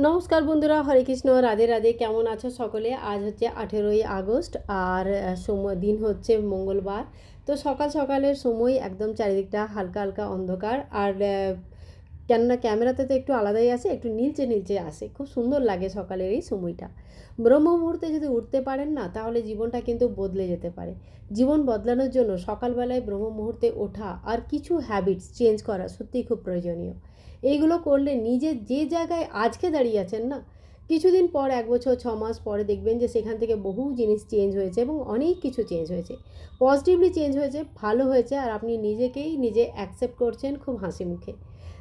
নমস্কার বন্ধুরা, হরে কৃষ্ণ, রাধে রাধে। কেমন আছো সকলে? আজ হচ্ছে 18ই আগস্ট আর সময় দিন হচ্ছে মঙ্গলবার। তো সকাল সকালের সময় একদম চারিদিকটা হালকা হালকা অন্ধকার আর কেননা ক্যামেরাতে তো একটু আলাদাই আসে, একটু নীলচে নীলচে আসে, খুব সুন্দর লাগে সকালের এই সময়টা। ব্রহ্ম মুহূর্তে যদি উঠতে পারেন না, তাহলে জীবনটা কিন্তু বদলে যেতে পারে। জীবন বদলানোর জন্য সকালবেলায় ব্রহ্ম মুহূর্তে ওঠা আর কিছু হ্যাবিটস চেঞ্জ করা সত্যিই খুব প্রয়োজনীয়। এইগুলো করলে নিজের যে জায়গায় আজকে দাঁড়িয়ে আছেন না, কিছুদিন পর 1 বছর 6 মাস পরে দেখবেন যে সেখান থেকে বহু জিনিস চেঞ্জ হয়েছে এবং অনেক কিছু চেঞ্জ হয়েছে, পজিটিভলি চেঞ্জ হয়েছে, ভালো হয়েছে, আর আপনি নিজেকেই নিজে অ্যাকসেপ্ট করছেন খুব হাসি মুখে।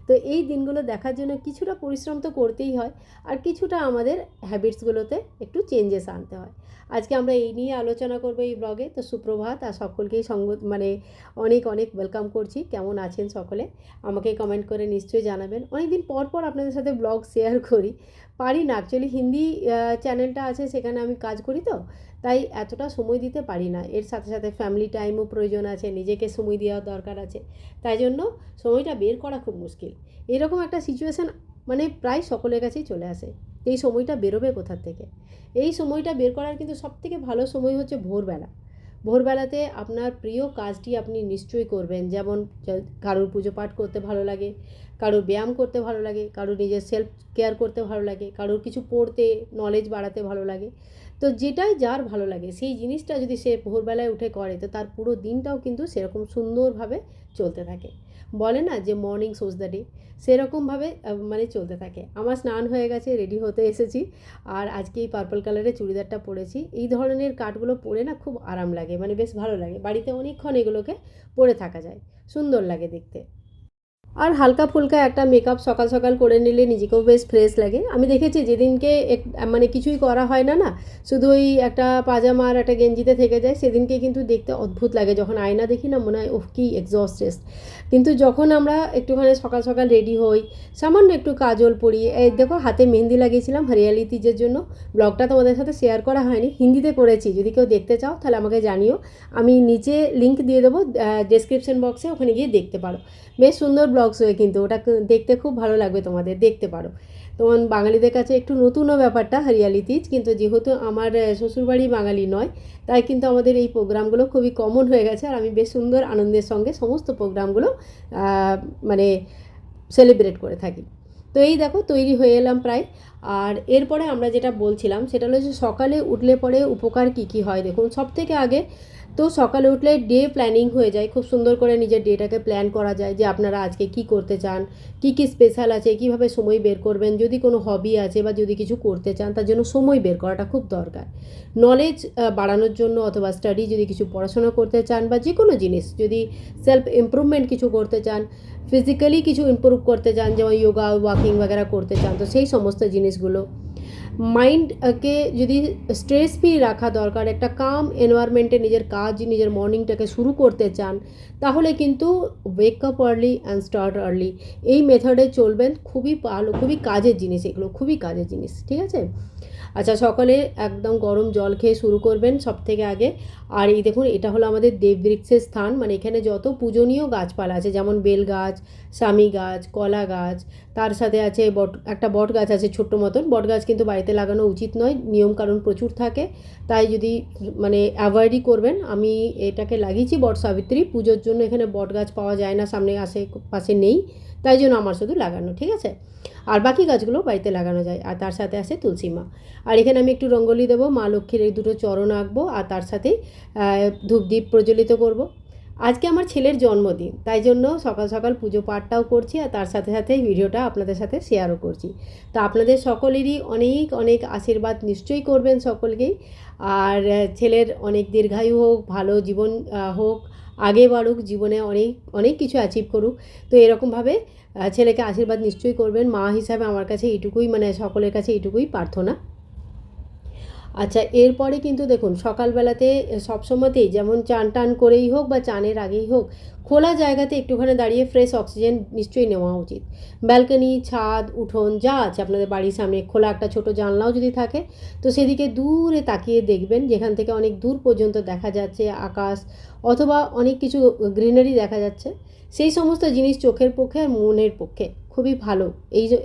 তো এই দিনগুলো দেখার জন্য কিছুটা পরিশ্রম তো করতেই হয়, আর কিছুটা আমাদের হ্যাবিটসগুলোতে একটু চেঞ্জেস আনতে হয়। আজকে আমরা এই নিয়ে আলোচনা করবো এই ব্লগে। তো সুপ্রভাত, আর সকলকেই অনেক অনেক ওয়েলকাম করছি। কেমন আছেন সকলে আমাকে কমেন্ট করে নিশ্চয়ই জানাবেন। অনেক দিন পর পর আপনাদের সাথে ব্লগ শেয়ার করি, পারি না অ্যাকচুয়ালি। হিন্দি চ্যানেলটা আছে, সেখানে আমি কাজ করি, তো তাই এতটা সময় দিতে পারি না। এর সাথে সাথে ফ্যামিলি টাইমও প্রয়োজন আছে, নিজেকে সময় দেওয়ার দরকার আছে, তাই জন্য সময়টা বের করা খুব মুশকিল। এরকম একটা সিচুয়েশান মানে প্রায় সকলের কাছেই চলে আসে। এই সময়টা বেরোবে কোথার থেকে? এই সময়টা বের করার কিন্তু সবথেকে ভালো সময় হচ্ছে ভোরবেলা। ভোরবেলাতে আপনার প্রিয় কাজটি আপনি নিশ্চয়ই করবেন। যেমন কারোর পুজো পাঠ করতে ভালো লাগে, কারোর ব্যায়াম করতে ভালো লাগে, কারোর নিজের সেলফ কেয়ার করতে ভালো লাগে, কারোর কিছু পড়তে নলেজ বাড়াতে ভালো লাগে। তো যেটাই যার ভালো লাগে সেই জিনিসটা যদি সে ভোরবেলায় উঠে করে, তো তার পুরো দিনটাও কিন্তু সেরকম সুন্দরভাবে চলতে থাকে। বলে না যে মর্নিং সোজ দ্য ডে, সেরকমভাবে মানে চলতে থাকে। আমার স্নান হয়ে গেছে, রেডি হতে এসেছি, আর আজকে এই পার্পল কালারের চুড়িদারটা পরেছি। এই ধরনের কাটগুলো পরে না খুব আরাম লাগে, মানে বেশ ভালো লাগে। বাড়িতে অনেকক্ষণ এগুলোকে পরে থাকা যায়, সুন্দর লাগে দেখতে। আর হালকা ফুলকা একটা মেকআপ সকাল সকাল করে নিলে নিজেকেও বেশ ফ্রেশ লাগে। আমি দেখেছি যেদিনকে মানে কিছুই করা হয় না, শুধু ওই একটা পাজামা আর একটা গেঞ্জিতে থেকে যায়, সেদিনকে কিন্তু দেখতে অদ্ভুত লাগে। যখন আয়না দেখি না, মনে হয় ওহ কি এক্সস্টেড। কিন্তু যখন আমরা একটুখানি সকাল সকাল রেডি হই, সামান্য একটু কাজল পরি, এই দেখো হাতে মেহেন্দি লাগিয়েছিলাম হরিয়ালি তিজের জন্য। ব্লগটা তোমাদের সাথে শেয়ার করা হয়নি, হিন্দিতে করেছি। যদি কেউ দেখতে চাও তাহলে আমাকে জানিও, আমি নিচে লিঙ্ক দিয়ে দেবো ডেসক্রিপশন বক্সে, ওখানে গিয়ে দেখতে পারো। বেশ সুন্দর ব্লগস হয়ে, কিন্তু ওটা দেখতে খুব ভালো লাগবে তোমাদের, দেখতে পারো। তোমার বাঙালিদের কাছে একটু নতুনও ব্যাপারটা হরিয়ালি তিজ, কিন্তু যেহেতু আমার শ্বশুরবাড়ি বাঙালি নয়, তাই কিন্তু আমাদের এই প্রোগ্রামগুলো খুবই কমন হয়ে গেছে। আর আমি বেশ সুন্দর আনন্দের সঙ্গে সমস্ত প্রোগ্রামগুলো মানে সেলিব্রেট করে থাকি। তো এই দেখো তৈরি হয়ে এলাম প্রায়। আর এরপরে আমরা যেটা বলছিলাম সেটা হলো যে সকালে উঠলে পরে উপকার কী কী হয়। দেখুন, সব থেকে আগে তো সকালে উঠলে ডে প্ল্যানিং হয়ে যায়, খুব সুন্দর করে নিজের ডেটাকে প্ল্যান করা যায় যে আপনারা আজকে কি করতে চান, কি কি স্পেশাল আছে, কিভাবে সময় বের করবেন। যদি কোনো হবি আছে বা যদি কিছু করতে চান, তার জন্য সময় বের করাটা খুব দরকার। নলেজ বাড়ানোর জন্য, অথবা স্টাডি যদি কিছু পড়াশোনা করতে চান, বা যে কোনো জিনিস যদি সেলফ ইমপ্রুভমেন্ট কিছু করতে চান, ফিজিক্যালি কিছু ইমপ্রুভ করতে চান, যেমন যোগা ওয়াকিং वगैरह করতে চান, তো সেই সমস্ত জিনিসগুলো। মাইন্ডকে যদি স্ট্রেস ফ্রি রাখা দরকার, একটা কাম এনভায়রনমেন্টে নিজের কাজ, নিজের মর্নিংটাকে শুরু করতে চান, তাহলে কিন্তু wake up early and start early, এই মেথডে চলবেন। খুবই ভালো, খুবই কাজের জিনিস এগুলো, খুবই কাজের জিনিস, ঠিক আছে। আচ্ছা, সকালে একদম গরম জল খেয়ে শুরু করবেন সব থেকে আগে। আর এই দেখুন, এটা হলো আমাদের দেববৃক্ষের স্থান, মানে এখানে যত পূজনীয় গাছপালা আছে, যেমন বেল গাছ, স্বামী গাছ, কলা গাছ, তার সাথে আছে একটা বট গাছ আছে ছোট্ট মতন। বট গাছ কিন্তু বাড়িতে লাগানো উচিত নয়, নিয়মকানুন প্রচুর থাকে, তাই যদি মানে অ্যাভয়েডই করবেন। আমি এটাকে লাগিয়েছি বট সাবিত্রী পুজোর জন্য। এখানে বট গাছ পাওয়া যায় না, সামনে আশেপাশে নেই, তাই জন্য আমার শুধু লাগানো, ঠিক আছে। আর বাকি গাছগুলো বাড়িতে লাগানো যায়। আর তার সাথে আছে তুলসী মা। আর এখানে আমি একটু রঙ্গোলি দেবো, মা লক্ষ্মীর এই দুটো চরণ আঁকবো, আর তার সাথেই ধূপদীপ প্রজ্বলিত করব। আজকে আমার ছেলের জন্মদিন, তাই জন্য সকাল সকাল পুজো পাঠটাও করছি, আর তার সাথে সাথে ভিডিওটা আপনাদের সাথে শেয়ারও করছি। তো আপনাদের সকলেরই অনেক অনেক আশীর্বাদ নিশ্চয়ই করবেন সকলকেই। আর ছেলের অনেক দীর্ঘায়ু হোক, ভালো জীবন হোক, আগে বাড়ুক জীবনে, অনেক অনেক কিছু অ্যাচিভ করুক। তো এরকমভাবে ছেলেকে আশীর্বাদ নিশ্চয়ই করবেন। মা হিসাবে আমার কাছে এইটুকুই, মানে সকলের কাছে এইটুকুই প্রার্থনা। আচ্ছা, এরপরে কিন্তু দেখুন, সকালবেলাতে সবসময়তেই যেমন চান টান করেই হোক বা চানের আগেই হোক, খোলা জায়গাতে একটুখানি দাঁড়িয়ে ফ্রেশ অক্সিজেন নিশ্চয়ই নেওয়া উচিত। ব্যালকনি, ছাদ, উঠোন যা আছে আপনাদের বাড়ির সামনে, খোলা একটা ছোট জানলাও যদি থাকে, তো সেদিকে দূরে তাকিয়ে দেখবেন, যেখান থেকে অনেক দূর পর্যন্ত দেখা যাচ্ছে আকাশ, অথবা অনেক কিছু গ্রিনারি দেখা যাচ্ছে। সেই সমস্ত জিনিস চোখের পক্ষে আর মনের পক্ষে খুবই ভালো।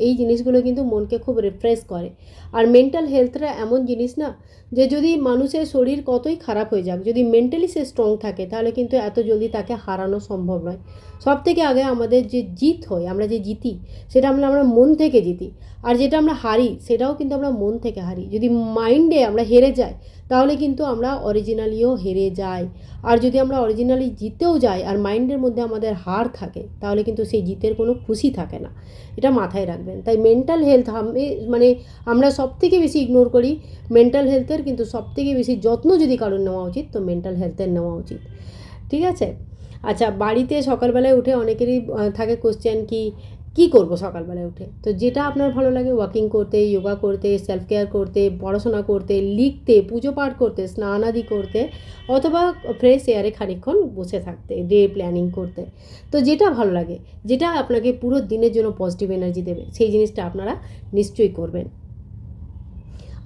এই জিনিসগুলো কিন্তু মনকে খুব রিফ্রেশ করে। আর মেন্টাল হেলথটা এমন জিনিস না, যে যদি মানুষের শরীর কতই খারাপ হয়ে যাক, যদি মেন্টালি সে স্ট্রং থাকে তাহলে কিন্তু এত জলদি তাকে হারানো সম্ভব নয়। সব থেকে আগে আমাদের যে জিত হয়, আমরা যে জিতি, সেটা আমরা মন থেকে জিতি। আর যেটা আমরা হারি সেটাও কিন্তু আমরা মন থেকে হারি। যদি মাইন্ডে আমরা হেরে যাই তাহলে কিন্তু আমরা অরিজিনালিও হেরে যাই। আর যদি আমরা অরিজিনালি জিতেও যাই আর মাইন্ডের মধ্যে আমাদের হার থাকে, তাহলে কিন্তু সেই জিতের কোনো খুশি থাকে না। এটা মাথায় রাখবেন। তাই মেন্টাল হেলথ মানে আমরা সব থেকে বেশি ইগনোর করি মেন্টাল হেলথের, কিন্তু সব থেকে বেশি যত্ন যদি কারোর নেওয়া উচিত তো মেন্টাল হেলথের নেওয়া উচিত। ঠিক আছে? আচ্ছা, বাড়িতে সকালবেলায় উঠে অনেকেরই থাকে কোশ্চেন কি করব সকালবেলায় উঠে? তো যেটা আপনার ভালো লাগে, ওয়াকিং করতে, যোগা করতে, সেলফ কেয়ার করতে, পড়াশোনা করতে, লিখতে, পুজো পাঠ করতে, স্নান আদি করতে, অথবা ফ্রেশ এয়ারে খানিকক্ষণ বসে থাকতে, ডে প্ল্যানিং করতে। তো যেটা ভালো লাগে, যেটা আপনাকে পুরো দিনের জন্য পজিটিভ এনার্জি দেবে, সেই জিনিসটা আপনারা নিশ্চয়ই করবেন।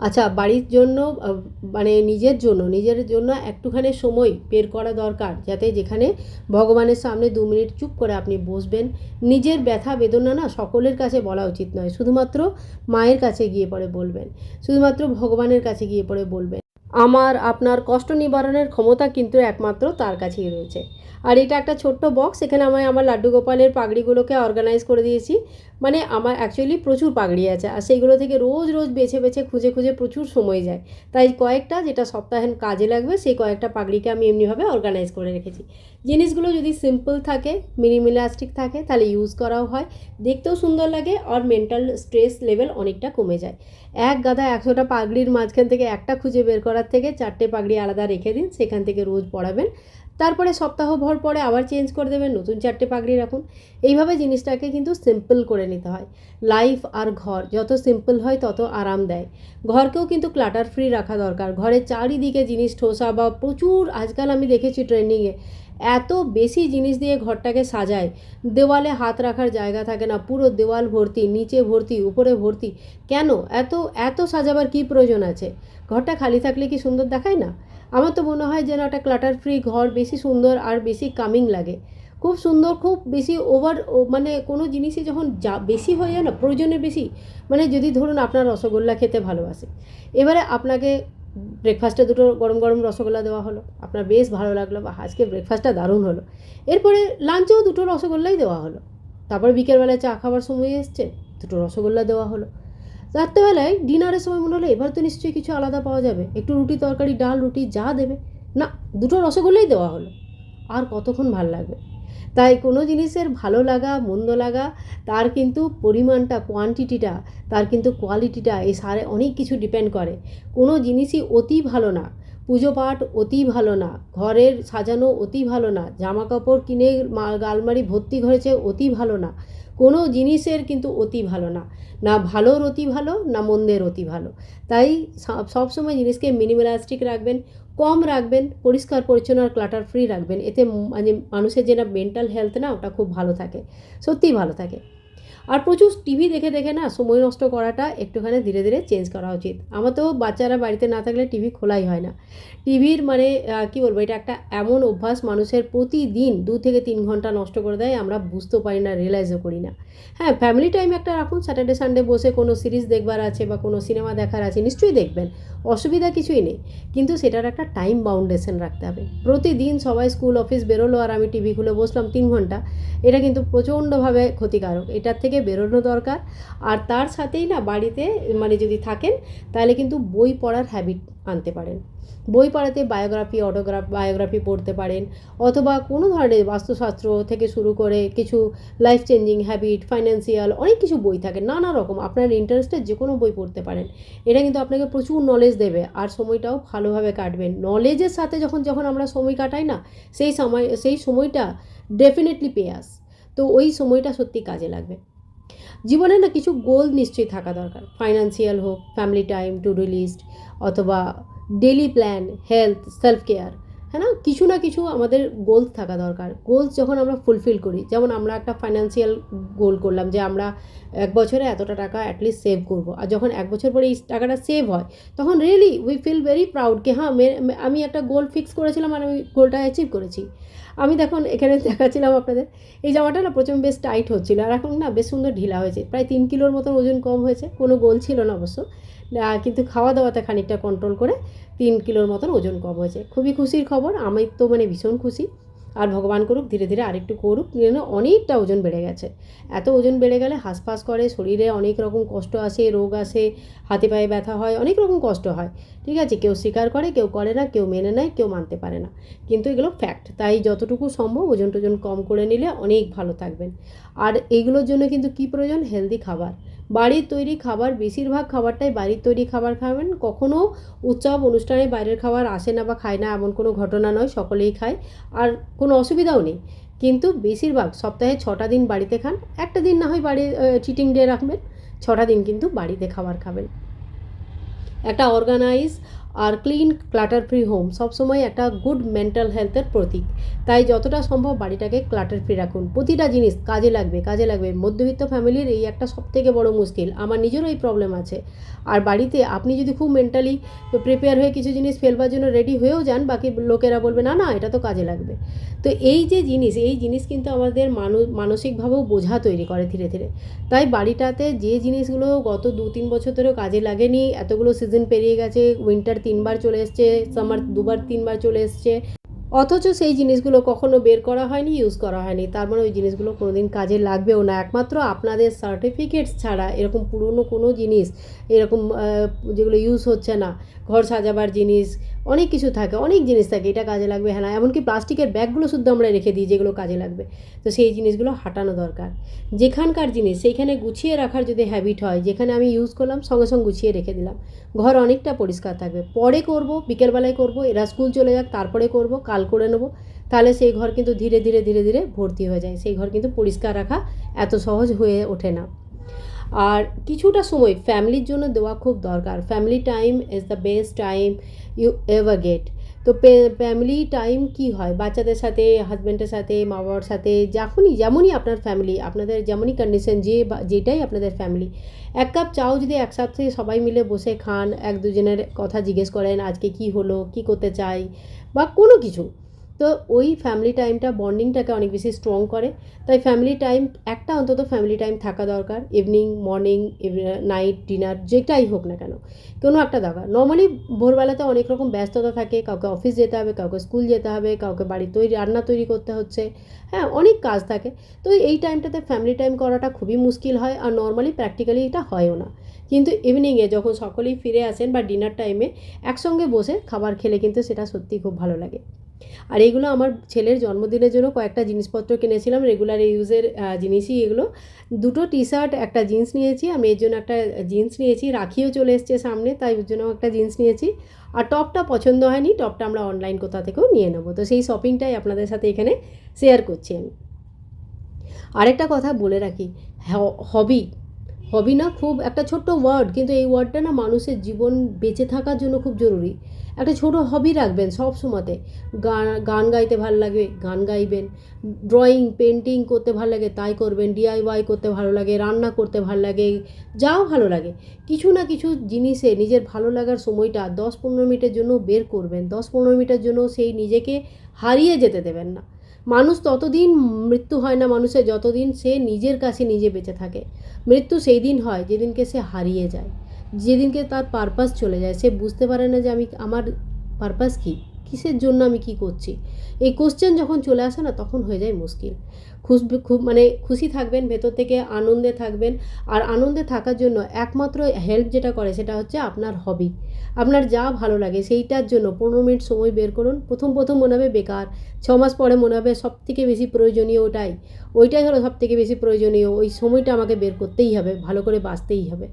আচ্ছা, বাড়ির জন্য মানে নিজের জন্য একটুখানি সময় বের করা দরকার, যাতে যেখানে ভগবানের সামনে 2 মিনিট চুপ করে আপনি বসবেন। নিজের ব্যথা বেদনা না সকলের কাছে বলা উচিত নয়, শুধুমাত্র মায়ের কাছে গিয়ে পরে বলবেন, শুধুমাত্র ভগবানের কাছে গিয়ে পরে বলবেন। আমার আপনার কষ্ট নিবারণের ক্ষমতা কিন্তু একমাত্র তার কাছেই রয়েছে। আর এটা একটা ছোট্ট বক্স, এখানে আমি আমার লাড্ডু গোপালের পাগড়িগুলোকে অর্গানাইজ করে দিয়েছি। মানে আমার অ্যাকচুয়ালি প্রচুর পাগড়ি আছে, আর সেইগুলো থেকে রোজ রোজ বেছে বেছে খুঁজে খুঁজে প্রচুর সময় যায়। তাই কয়েকটা যেটা সপ্তাহে কাজে লাগবে সেই কয়েকটা পাগড়িকে আমি এমনিভাবে অর্গানাইজ করে রেখেছি। জিনিসগুলো যদি সিম্পল থাকে, মিনিমালিস্টিক থাকে, তাহলে ইউজ করাও হয়, দেখতেও সুন্দর লাগে, আর মেন্টাল স্ট্রেস লেভেল অনেকটা কমে যায়। এক গাদা 100টা পাগড়ির মাঝখান থেকে একটা খুঁজে বের করার থেকে 4টে পাগড়ি আলাদা রেখে দিন, সেখান থেকে রোজ পরাবেন। তারপরে সপ্তাহভর পরে আবার চেঞ্জ করে দেবেন, নতুন 4টে পাগড়ি রাখুন। এইভাবে জিনিসটাকে কিন্তু সিম্পল করে নিতে হয়। লাইফ আর ঘর যত সিম্পল হয় তত আরাম দেয়। ঘরকেও কিন্তু ক্লাটার ফ্রি রাখা দরকার। ঘরের চারিদিকে জিনিস ঠোসা বা প্রচুর, আজকাল আমি দেখেছি ট্রেন্ডিংয়ে এত বেশি জিনিস দিয়ে ঘরটাকে সাজায়, দেওয়ালে হাত রাখার জায়গা থাকে না, পুরো দেওয়াল ভর্তি, নিচে ভর্তি, উপরে ভর্তি। কেন এত এত সাজাবার কী প্রয়োজন আছে? ঘরটা খালি থাকলে কি সুন্দর দেখায় না? আমার তো মনে হয় যেন একটা ক্লাটার ফ্রি ঘর বেশি সুন্দর আর বেশি কামিং লাগে। খুব সুন্দর, খুব বেশি মানে কোনো জিনিসই যখন যা বেশি হয়ে যায় না, প্রয়োজনের বেশি। মানে যদি ধরুন আপনার রসগোল্লা খেতে ভালোবাসে, এবারে আপনাকে ব্রেকফাস্টে দুটো গরম গরম রসগোল্লা দেওয়া হলো, আপনার বেশ ভালো লাগলো, বা আজকে ব্রেকফাস্টটা দারুণ হলো। এরপরে লাঞ্চেও দুটো রসগোল্লাই দেওয়া হলো। তারপর বিকেলবেলায় চা খাবার সময় এসছে, দুটো রসগোল্লা দেওয়া হলো। রাত্রেবেলায় ডিনারের সময় মনে হলো এবার তো নিশ্চয়ই কিছু আলাদা পাওয়া যাবে, একটু রুটি তরকারি, ডাল রুটি যা দেবে, না, দুটো রসগোল্লাই দেওয়া হলো। আর কতক্ষণ ভাল লাগবে? তাই কোনো জিনিসের ভালো লাগা মন্দ লাগা, তার কিন্তু পরিমাণটা, কোয়ান্টিটিটা, তার কিন্তু কোয়ালিটিটা, এই সারে অনেক কিছু ডিপেন্ড করে। কোনো জিনিসই অতি ভালো না। পুজো পাঠ অতি ভালো না, ঘরের সাজানো অতি ভালো না, জামা কাপড় কিনে আলমারি ভর্তি হয়েছে অতি ভালো না। কোনো জিনিসের কিন্তু অতি ভালো না, না ভালোর অতি ভালো, না মন্দের অতি ভালো। তাই সবসময় জিনিসকে মিনিমালিস্টিক রাখবেন, কম রাখবেন, পরিষ্কার পরিচ্ছন্ন আর ক্লাটার ফ্রি রাখবেন। এতে মানে মানুষের যেটা মেন্টাল হেলথ না, ওটা খুব ভালো থাকে, সত্যিই ভালো থাকে। আর প্রচুর টিভি দেখে দেখে না সময় নষ্ট করাটা একটুখানি ধীরে ধীরে চেঞ্জ করা উচিত। আমার তো বাচ্চারা বাড়িতে না থাকলে টিভি খোলাই হয় না। টিভির মানে কী বলবো, এটা একটা এমন অভ্যাস মানুষের প্রতিদিন 2 থেকে 3 ঘন্টা নষ্ট করে দেয়, আমরা বুঝতেও পারি না, রিয়েলাইজও করি না। হ্যাঁ, ফ্যামিলি টাইম একটা রাখুন, স্যাটারডে সানডে বসে কোনো সিরিজ দেখবার আছে বা কোনো সিনেমা দেখার আছে, নিশ্চয়ই দেখবেন, অসুবিধা কিছুই নেই। কিন্তু সেটার একটা টাইম বাউন্ডেশন রাখতে হবে। প্রতিদিন সবাই স্কুল অফিস বেরোলো আর আমি টিভি খুলে বসলাম 3 ঘন্টা, এটা কিন্তু প্রচণ্ডভাবে ক্ষতিকারক। এটার থেকে বেরোনো দরকার। আর তার সাথেই না বাড়িতে মানে যদি থাকেন, তাহলে কিন্তু বই পড়ার হ্যাবিট আনতে পারেন। বই পড়াতে বায়োগ্রাফি পড়তে পারেন, অথবা কোনো ধরনের বাস্তুশাস্ত্র থেকে শুরু করে কিছু লাইফ চেঞ্জিং হ্যাবিট, ফাইন্যান্সিয়াল, অনেক কিছু বই থাকে, নানা রকম আপনার ইন্টারেস্টের যে কোনো বই পড়তে পারেন। এটা কিন্তু আপনাকে প্রচুর নলেজ দেবে আর সময়টাও ভালোভাবে কাটবেন। নলেজের সাথে যখন যখন আমরা সময় কাটাই না, সেই সময়টা ডেফিনেটলি পে আস। তো ওই সময়টা সত্যি কাজে লাগবে। জীবনে না কিছু গোল নিশ্চয়ই থাকা দরকার, ফাইন্যান্সিয়াল হোক, family time, to do list, অথবা daily plan, health, self care. হ্যাঁ না, কিছু না কিছু আমাদের গোলস থাকা দরকার। গোলস যখন আমরা ফুলফিল করি, যেমন আমরা একটা ফাইন্যান্সিয়াল গোল করলাম যে আমরা 1 বছরে এতটা টাকা অ্যাটলিস্ট সেভ করবো, আর যখন 1 বছর পরে এই টাকাটা সেভ হয়, তখন really we feel very proud কি হ্যাঁ আমি একটা গোল ফিক্স করেছিলাম আর আমি গোলটা অ্যাচিভ করেছি। আমি দেখুন এখানে দেখাচ্ছিলাম আপনাদের, এই জামাটা না প্রথমে বেশ টাইট হচ্ছিলো, আর এখন না বেশ সুন্দর ঢিলা হয়েছে, প্রায় 3 কিলোর মতন ওজন কম হয়েছে। কোনো গোল ছিল না অবশ্য, কিন্তু খাওয়া দাওয়াতে খানিকটা কন্ট্রোল করে 3 কিলোর মতন ওজন কম হয়েছে। খুবই খুশির খবর, আমি তো মানে ভীষণ খুশি। আর ভগবান করুক ধীরে ধীরে আরেকটু করুক, অনেকটা ওজন বেড়ে গেছে। এত ওজন বেড়ে গেলে হাঁসফাঁস করে, শরীরে অনেক রকম কষ্ট আসে, রোগ আসে, হাতে পায়ে ব্যথা হয়, অনেক রকম কষ্ট হয়। ঠিক আছে, কেউ স্বীকার করে, কেউ করে না, কেউ মেনে নেয়, কেউ মানতে পারে না, কিন্তু এগুলো ফ্যাক্ট। তাই যতটুকু সম্ভব ওজন টোজন কম করে নিলে অনেক ভালো থাকবেন। আর এইগুলোর জন্য কিন্তু কী প্রয়োজন? হেলদি খাবার, বাড়ির তৈরি খাবার। বেশিরভাগ খাবারটাই বাড়ির তৈরি খাবার খাবেন। কখনও উৎসব অনুষ্ঠানে বাইরের খাবার আসে না বা খায় না এমন কোনো ঘটনা নয়, সকলেই খায়, আর কোনো অসুবিধাও নেই। কিন্তু বেশিরভাগ সপ্তাহে 6টা দিন বাড়িতে খান, একটা দিন না হয় বাড়ির চিটিং ডে রাখবেন, 6টা দিন কিন্তু বাড়িতে খাবার খাবেন। একটা অর্গানাইজ আর ক্লিন ক্লাটার ফ্রি হোম সবসময় একটা গুড মেন্টাল হেলথের প্রতীক। তাই যতটা সম্ভব বাড়িটাকে ক্লাটার ফ্রি রাখুন। প্রতিটা জিনিস কাজে লাগবে, কাজে লাগবে। মধ্যবিত্ত ফ্যামিলির এই একটা সবথেকে বড় মুশকিল, আমার নিজেরও এই প্রবলেম আছে। আর বাড়িতে আপনি যদি খুব মেন্টালি প্রিপেয়ার হয়ে কিছু জিনিস ফেলবার জন্য রেডি হয়েও যান, বাকি লোকেরা বলবে না না এটা তো কাজে লাগবে। তো এই যে জিনিস, এই জিনিস কিন্তু আমাদের মানসিকভাবেও বোঝা তৈরি করে ধীরে ধীরে। তাই বাড়িটাতে যে জিনিসগুলো গত 2-3 বছর ধরেও কাজে লাগেনি, এতগুলো সিজন পেরিয়ে গেছে, উইন্টার 3বার চলে এসছে, সামার 2-3বার চলে এসছে, অথচ সেই জিনিসগুলো কখনো বের করা হয়নি, ইউজ করা হয়নি, তার মানে ওই জিনিসগুলো কোনো দিন কাজে লাগবেও না। একমাত্র আপনাদের সার্টিফিকেটস ছাড়া এরকম পুরনো কোনো জিনিস, এরকম যেগুলো ইউজ হচ্ছে না, ঘর সাজাবার জিনিস, অনেক কিছু থাকে, অনেক জিনিস থাকে, এটা কাজে লাগবে হ্যাঁ না, এমনকি প্লাস্টিকের ব্যাগগুলো শুদ্ধ আমরা রেখে দিই যেগুলো কাজে লাগবে। তো সেই জিনিসগুলো হাঁটানো দরকার। যেখানকার জিনিস সেইখানে গুছিয়ে রাখার যদি হ্যাবিট হয়, যেখানে আমি ইউজ করলাম সঙ্গে সঙ্গে গুছিয়ে রেখে দিলাম, ঘর অনেকটা পরিষ্কার থাকবে। পরে করব, বিকেলবেলায় করব, এরা স্কুল চলে যাক তারপরে করব, কাল করে নেব, তাহলে সেই ঘর কিন্তু ধীরে ধীরে ধীরে ধীরে ভর্তি হয়ে যায়। সেই ঘর কিন্তু পরিষ্কার রাখা এত সহজ হয়ে ওঠে না। আর কিছুটা সময় ফ্যামিলির জন্য দেওয়া খুব দরকার। Family time is the best time you ever get. তো ফ্যামিলি টাইম কী হয়? বাচ্চাদের সাথে, হাজব্যান্ডের সাথে, মা বাবার সাথে, যেমনই আপনার ফ্যামিলি, আপনাদের যেমনই কন্ডিশন, যেটাই আপনাদের ফ্যামিলি, 1 কাপ চাও যদি একসাথে সবাই মিলে বসে খান, এক দুজনের কথা জিজ্ঞেস করেন আজকে কী হলো, কী করতে চাই, বা কোনো কিছু, তো ওই ফ্যামিলি টাইমটা বন্ডিংটাকে অনেক বেশি স্ট্রং করে। তাই ফ্যামিলি টাইম একটা অন্তত ফ্যামিলি টাইম থাকা দরকার। ইভিনিং, মর্নিং, নাইট, ডিনার যেটাই হোক না কেন, কোনো একটা দরকার। নর্মালি ভোরবেলাতে অনেক রকম ব্যস্ততা থাকে, কাউকে অফিস যেতে হবে, কাউকে স্কুল যেতে হবে, কাউকে বাড়ি রান্না তৈরি করতে হচ্ছে, হ্যাঁ অনেক কাজ থাকে। তো এই টাইমটাতে ফ্যামিলি টাইম করাটা খুবই মুশকিল হয়, আর নর্মালি প্র্যাকটিক্যালি এটা হয়ও না। কিন্তু ইভিনিংয়ে যখন সকলেই ফিরে আসেন বা ডিনার টাইমে একসঙ্গে বসে খাবার খেলে কিন্তু সেটা সত্যিই খুব ভালো লাগে। আর এইগুলো আমার ছেলের জন্মদিনের জন্য কয়েকটা জিনিসপত্র কিনেছিলাম, রেগুলার ইউজের জিনিসই এগুলো। 2টো টি শার্ট, একটা জিন্স নিয়েছি, আর মেয়ের জন্য একটা জিন্স নিয়েছি, রাখিও চলে এসছে সামনে, তাই ওর জন্য একটা জিন্স নিয়েছি। আর টপটা পছন্দ হয়নি, টপটা আমরা অনলাইন কোথা থেকেও নিয়ে নেবো। তো সেই শপিংটাই আপনাদের সাথে এখানে শেয়ার করছি আমি। আরেকটা কথা বলে রাখি, হবি, হবি না খুব একটা ছোট্ট ওয়ার্ড, কিন্তু এই ওয়ার্ডটা না মানুষের জীবন বেঁচে থাকার জন্য খুব জরুরি। একটা ছোট হবি রাখবেন সব সময়তে। গান গাইতে ভালো লাগে গান গাইবেন, ড্রয়িং পেন্টিং করতে ভালো লাগে তাই করবেন, ডিআইওয়াই করতে ভালো লাগে, রান্না করতে ভালো লাগে, যাও ভালো লাগে, কিছু না কিছু জিনিসে নিজের ভালো লাগার সময়টা 10-15 মিনিটের জন্য বের করবেন। 10-15 মিনিটের জন্য সেই নিজেকে হারিয়ে যেতে দেবেন না। মানুষ ততদিন মৃত্যু হয় না মানুষের যতদিন সে নিজের কাছে নিজে বেঁচে থাকে। মৃত্যু সেই দিন হয় যেদিনকে সে হারিয়ে যায়, যেদিনকে তার পারপাস চলে যায়, সে বুঝতে পারে না যে আমার পারপাস কী, কিসের জন্য আমি কী করছি। এই কোশ্চেন যখন চলে আসে না তখন হয়ে যায় মুশকিল। খুশি থাকবেন, ভেতর থেকে আনন্দে থাকবেন। আর আনন্দে থাকার জন্য একমাত্র হেল্প যেটা করে সেটা হচ্ছে আপনার হবি। আপনার যা ভালো লাগে সেইটার জন্য 15 মিনিট সময় বের করুন। প্রথম মনে হবে বেকার, 6 মাস পরে মনে হবে সবথেকে বেশি প্রয়োজনীয় ওইটাই হলো সবথেকে বেশি প্রয়োজনীয়, ওই সময়টা আমাকে বের করতেই হবে, ভালো করে বাঁচতেই হবে।